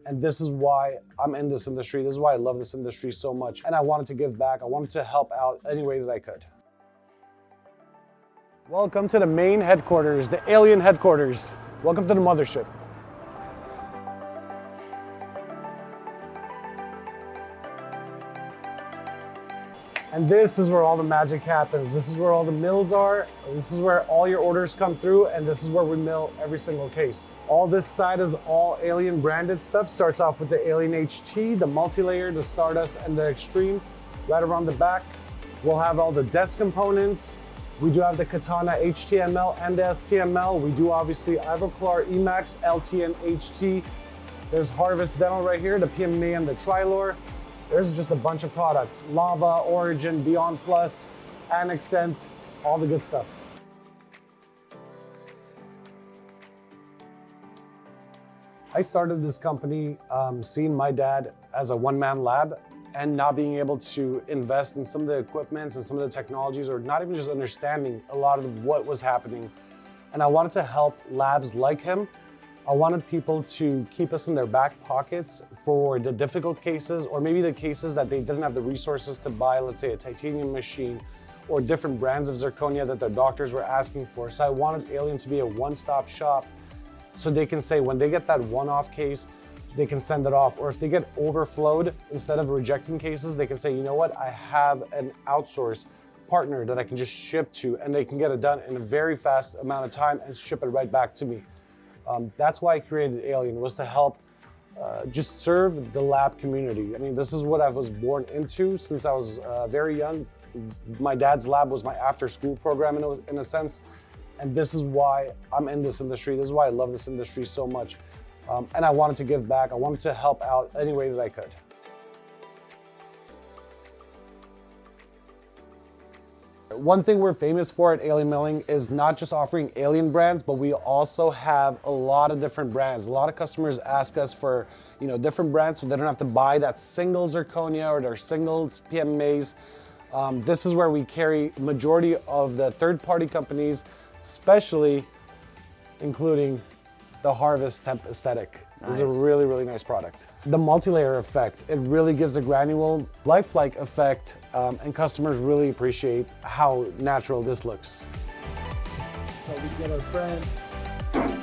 And this is why I'm in this industry. This is why I love this industry so much. And I wanted to give back. I wanted to help out any way that I could. Welcome to the main headquarters, the alien headquarters. Welcome to the mothership. And this is where all the magic happens. This is where all the mills are. This is where all your orders come through, and this is where we mill every single case. All this side is all Alien branded stuff. Starts off with the Alien HT, the multi-layer, the Stardust, and the Extreme. Right around the back, we'll have all the desk components. We do have the Katana HTML and the STML. We do obviously Ivoclar, Emax, LT, and HT. There's Harvest Dental right here, the PMA and the Trilor. There's just a bunch of products. Lava, Origin, Beyond Plus, Annextent, all the good stuff. I started this company seeing my dad as a one-man lab and not being able to invest in some of the equipments and some of the technologies, or not even just understanding a lot of what was happening. And I wanted to help labs like him. I wanted people to keep us in their back pockets for the difficult cases, or maybe the cases that they didn't have the resources to buy, let's say a titanium machine or different brands of zirconia that their doctors were asking for. So I wanted Alien to be a one-stop shop so they can say when they get that one-off case, they can send it off. Or if they get overflowed, instead of rejecting cases, they can say, you know what, I have an outsource partner that I can just ship to, and they can get it done in a very fast amount of time and ship it right back to me. That's why I created Alien, was to help just serve the lab community. I mean, this is what I was born into since I was very young. My dad's lab was my after-school program in a sense, and this is why I'm in this industry. This is why I love this industry so much. And I wanted to give back. I wanted to help out any way that I could. One thing we're famous for at Alien Milling is not just offering Alien brands, but we also have a lot of different brands. A lot of customers ask us for, different brands so they don't have to buy that single zirconia or their single PMAs. This is where we carry majority of the third-party companies, especially including the Harvest Temp Aesthetic. Nice. This is a really, really nice product. The multi-layer effect, it really gives a granule, lifelike effect, and customers really appreciate how natural this looks. So we get our friend.